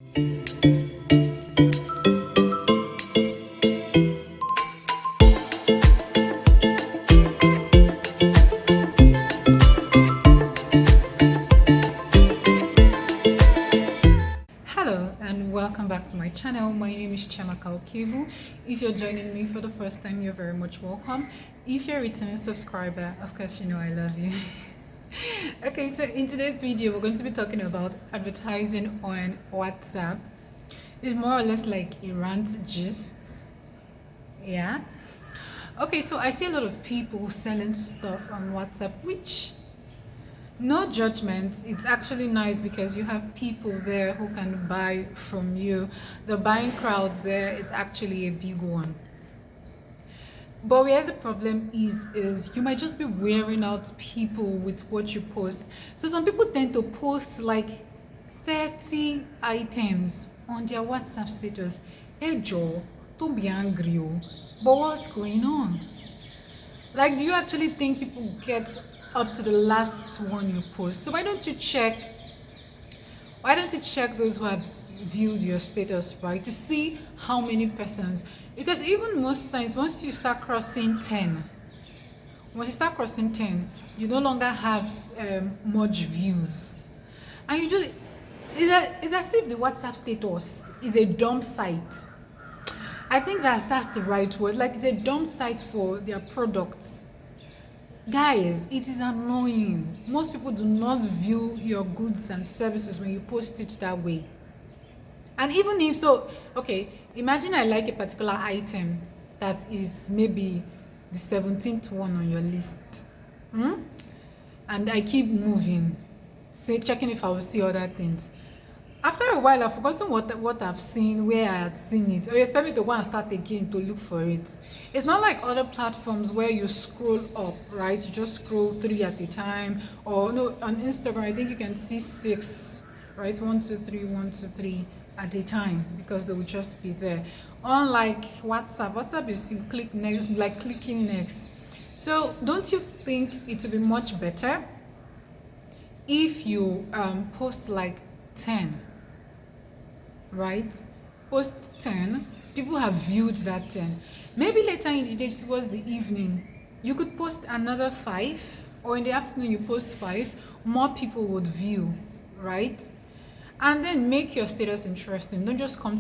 Hello and welcome back to my channel. My name is Chiamaka Okebu. If you're joining me for the first time, you're very much welcome. If you're a returning subscriber, of course you know I love you. Okay, so in today's video we're going to be talking about advertising on WhatsApp. It's more or less like a rant gist. Yeah. Okay, so I see a lot of people selling stuff on WhatsApp, which, no judgment, it's actually nice because you have people there who can buy from you. The buying crowd there is actually a big one. But where the problem is you might just be wearing out people with what you post. So some people tend to post like 30 items on their WhatsApp status. Hey Joe, don't be angry, but what's going on? Like, do you actually think people get up to the last one you post? So why don't you check those who have viewed your status, right, to see how many persons? Because even most times once you start crossing 10, you no longer have much views, and you just, it's as if the WhatsApp status is a dump site. I think that's the right word. Like, it's a dump site for their products. Guys, it is annoying. Most people do not view your goods and services when you post it that way. And even if so, okay, imagine I like a particular item that is maybe the 17th one on your list. And I keep moving, checking if I will see other things. After a while, I've forgotten what I've seen, where I had seen it. Or you expect me to go and start again to look for it. It's not like other platforms where you scroll up, right? You just scroll 3 at a time. Or no, on Instagram, I think you can see 6, right? 1, 2, 3, 1, 2, 3 at a time, because they will just be there. Unlike WhatsApp is you click next, like clicking next. So don't you think it would be much better if you post like 10? Right? Post 10, people have viewed that 10. Maybe later in the day, towards the evening, you could post another 5, or in the afternoon you post 5, more people would view, right? And then make your status interesting. Don't just come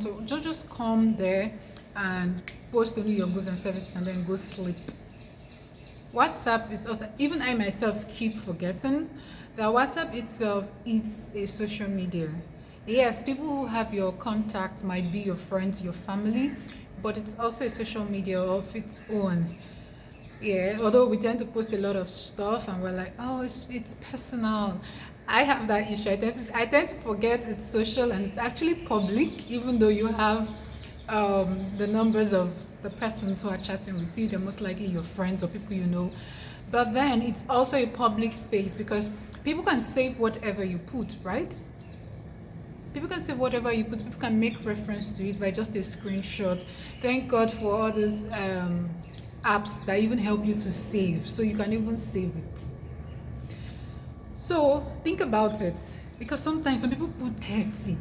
there and post only your goods and services and then go sleep. WhatsApp is also, even I myself keep forgetting that WhatsApp itself is a social media. Yes, people who have your contact might be your friends, your family, but it's also a social media of its own. Yeah, although we tend to post a lot of stuff and we're like, oh, it's personal. I have that issue. I tend to forget it's social and it's actually public, even though you have the numbers of the persons who are chatting with you. They're most likely your friends or people you know. But then it's also a public space because people can save whatever you put, right? People can save whatever you put. People can make reference to it by just a screenshot. Thank God for all those apps that even help you to save, so you can even save it. So think about it, because sometimes some people put 30.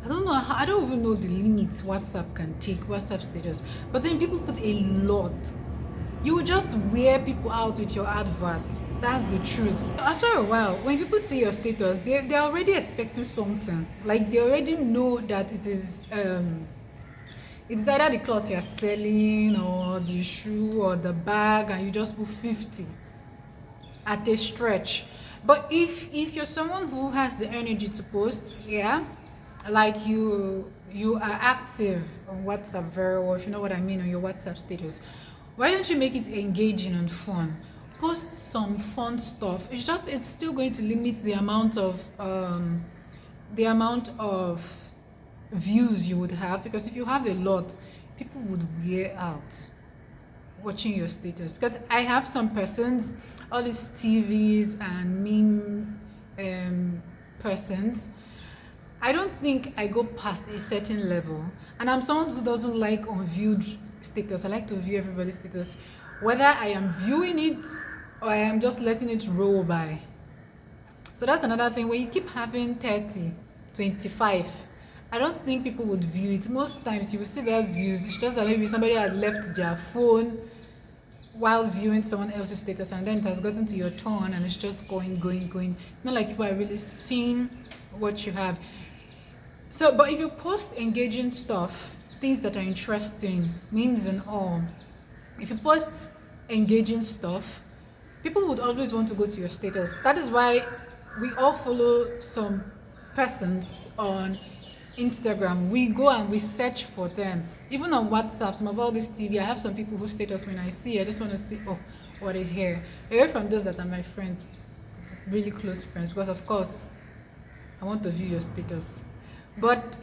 I don't even know the limits WhatsApp can take, WhatsApp status, but then people put a lot. You will just wear people out with your adverts. That's the truth. After a while, when people see your status, they're already expecting something. Like, they already know that it's either the clothes you're selling or the shoe or the bag, and you just put 50 at a stretch. But if you're someone who has the energy to post, yeah, like you are active on WhatsApp very well, if you know what I mean, on your WhatsApp status, why don't you make it engaging and fun? Post some fun stuff. It's still going to limit the amount of views you would have, because if you have a lot, people would wear out watching your status. Because I have some persons, all these TVs and meme persons, I don't think I go past a certain level, and I'm someone who doesn't like unviewed status. I like to view everybody's status, whether I am viewing it or I am just letting it roll by. So that's another thing. When you keep having 30, 25, I don't think people would view it. Most times you will see that views. It's just that maybe somebody had left their phone while viewing someone else's status, and then it has gotten to your turn and it's just going. It's not like people are really seeing what you have. So, but if you post engaging stuff, things that are interesting, memes and all, if you post engaging stuff, people would always want to go to your status. That is why we all follow some persons on Instagram. We go and we search for them. Even on WhatsApp, some of all this TV, I have some people whose status when I see, I just want to see, oh, what is here? Away from those that are my friends, really close friends, because of course, I want to view your status. But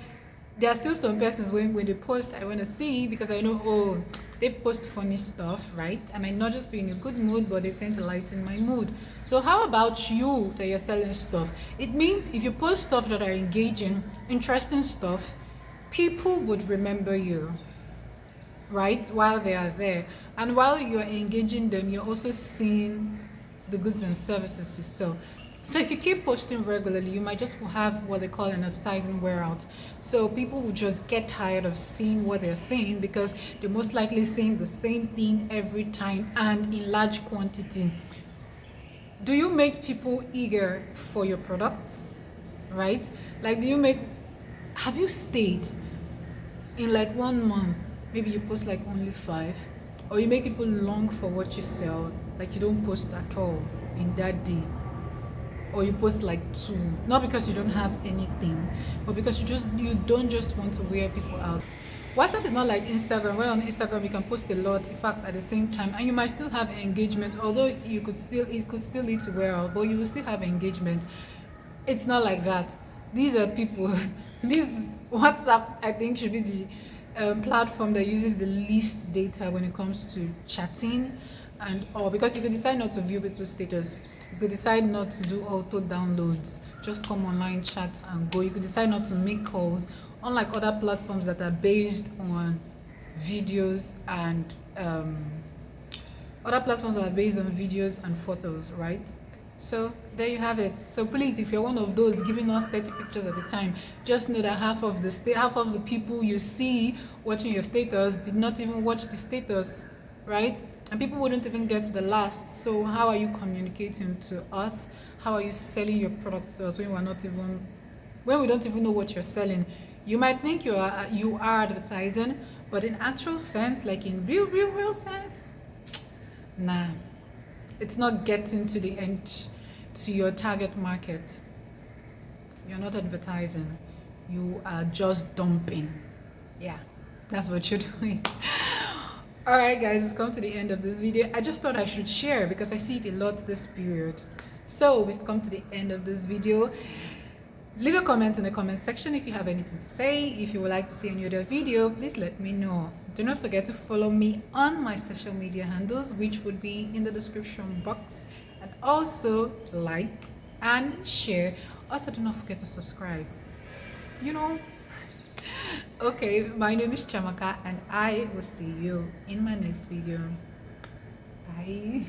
there are still some persons when they post, I want to see, because I know, oh, they post funny stuff, right? I might not just be in a good mood, but they tend to lighten my mood. So how about you that you're selling stuff? It means if you post stuff that are engaging, interesting stuff, people would remember you, right? While they are there. And while you're engaging them, you're also seeing the goods and services you sell. So if you keep posting regularly, you might just have what they call an advertising wear out. So people will just get tired of seeing what they're seeing because they're most likely seeing the same thing every time and in large quantity. Do you make people eager for your products? Right? Like, have you stayed in like 1 month? Maybe you post like only 5, or you make people long for what you sell, like you don't post at all in that day. Or you post like 2, not because you don't have anything, but because you don't just want to wear people out. WhatsApp is not like Instagram, where on Instagram you can post a lot, in fact, at the same time, and you might still have engagement, although it could still lead to wear out, but you will still have engagement. It's not like that. These are people. This WhatsApp, I think, should be the platform that uses the least data when it comes to chatting and all, because you could decide not to view people's status. You could decide not to do auto downloads, just come online, chat and go. You could decide not to make calls, unlike other platforms that are based on videos and photos, right? So there you have it. So please, if you're one of those giving us 30 pictures at a time, just know that half of the people you see watching your status did not even watch the status, right? And people wouldn't even get to the last. So how are you communicating to us? How are you selling your products to us when we don't even know what you're selling? You might think you are advertising, but in actual sense, like in real sense, nah, it's not getting to the end, to your target market. You're not advertising. You are just dumping. Yeah, that's what you're doing. Alright guys, we've come to the end of this video. I just thought I should share because I see it a lot this period. So we've come to the end of this video. Leave a comment in the comment section if you have anything to say. If you would like to see any other video, please let me know. Do not forget to follow me on my social media handles, which would be in the description box. And also like and share. Also do not forget to subscribe. Okay, my name is Chamaka and I will see you in my next video. Bye.